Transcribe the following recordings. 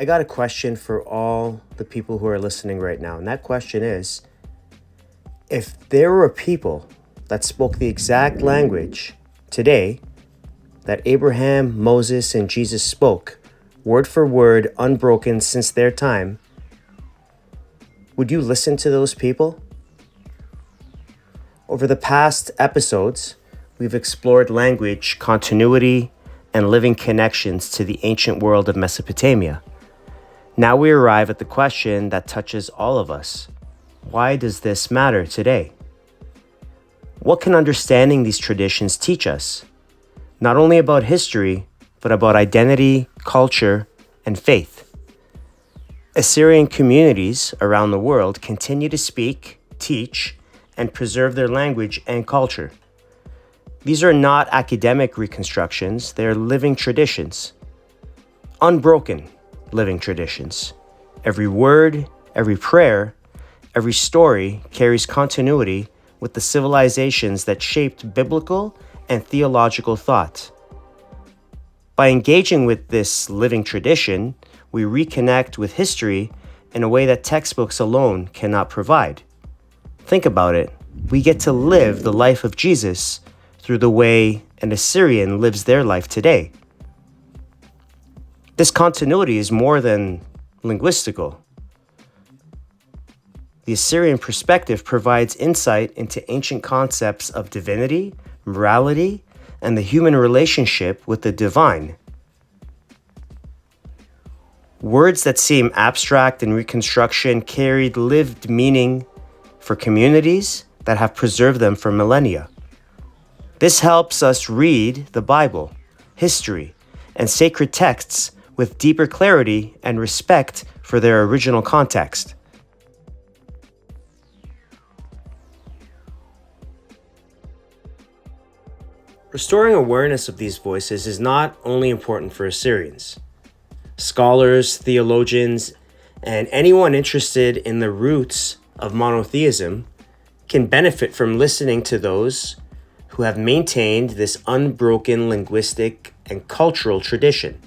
I got a question for all the people who are listening right now. And that question is, if there were a people that spoke the exact language today that Abraham, Moses, and Jesus spoke, word for word, unbroken since their time, would you listen to those people? Over the past episodes, we've explored language, continuity, and living connections to the ancient world of Mesopotamia. Now we arrive at the question that touches all of us. Why does this matter today? What can understanding these traditions teach us? Not only about history, but about identity, culture, and faith. Assyrian communities around the world continue to speak, teach, and preserve their language and culture. These are not academic reconstructions, they're living traditions. Unbroken living traditions. Every word, every prayer, every story carries continuity with the civilizations that shaped biblical and theological thought. By engaging with this living tradition, we reconnect with history in a way that textbooks alone cannot provide. Think about it. We get to live the life of Jesus through the way an Assyrian lives their life today. This continuity is more than linguistical. The Assyrian perspective provides insight into ancient concepts of divinity, morality, and the human relationship with the divine. Words that seem abstract in reconstruction carried lived meaning for communities that have preserved them for millennia. This helps us read the Bible, history, and sacred texts with deeper clarity and respect for their original context. Restoring awareness of these voices is not only important for Assyrians. Scholars, theologians, and anyone interested in the roots of monotheism can benefit from listening to those who have maintained this unbroken linguistic and cultural tradition.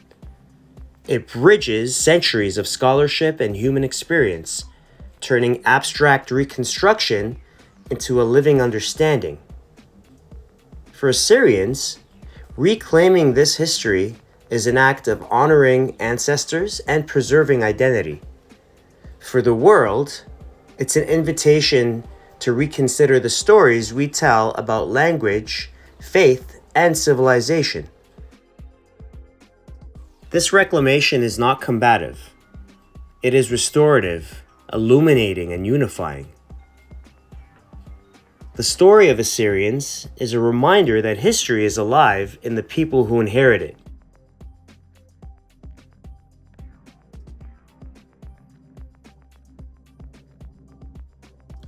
It bridges centuries of scholarship and human experience, turning abstract reconstruction into a living understanding. For Assyrians, reclaiming this history is an act of honoring ancestors and preserving identity. For the world, it's an invitation to reconsider the stories we tell about language, faith, and civilization. This reclamation is not combative. It is restorative, illuminating, and unifying. The story of Assyrians is a reminder that history is alive in the people who inherit it.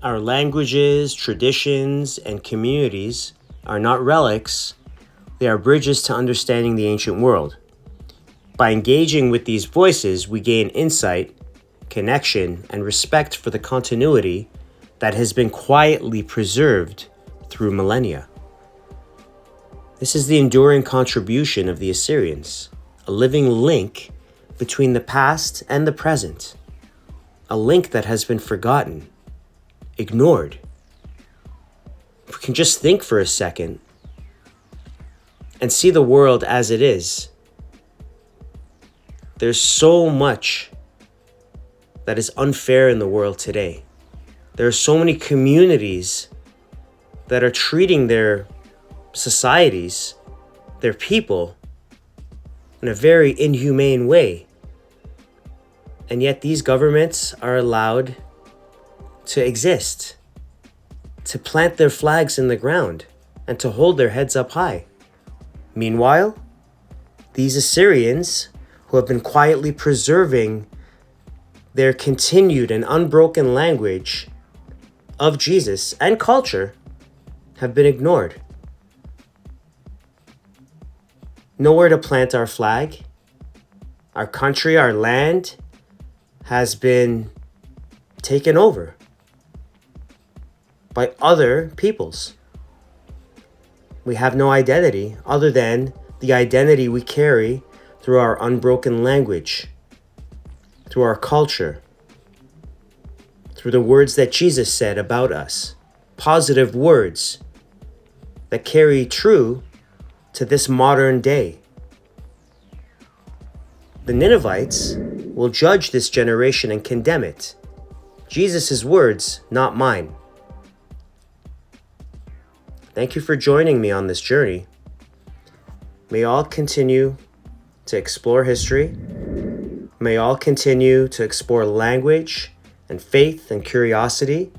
Our languages, traditions, and communities are not relics, they are bridges to understanding the ancient world. By engaging with these voices, we gain insight, connection, and respect for the continuity that has been quietly preserved through millennia. This is the enduring contribution of the Assyrians, a living link between the past and the present, a link that has been forgotten, ignored. If we can just think for a second and see the world as it is, there's so much that is unfair in the world today. There are so many communities that are treating their societies, their people, in a very inhumane way. And yet these governments are allowed to exist, to plant their flags in the ground, and to hold their heads up high. Meanwhile, these Assyrians, who have been quietly preserving their continued and unbroken language of Jesus and culture, have been ignored. Nowhere to plant our flag. Our country, our land has been taken over by other peoples. We have no identity other than the identity we carry through our unbroken language. through our culture, through the words that Jesus said about us, positive words that carry true to this modern day. The Ninevites will judge this generation and condemn it. Jesus' words, not mine. Thank you for joining me on this journey. May all continue to explore history. May all continue to explore language and faith and curiosity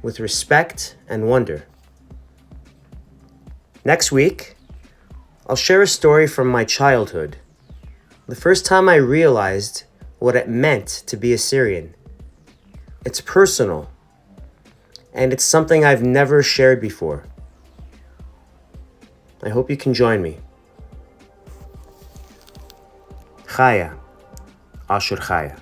with respect and wonder. Next week, I'll share a story from my childhood. The first time I realized what it meant to be Assyrian. It's personal, and it's something I've never shared before. I hope you can join me. Ehyeh, ASHUR.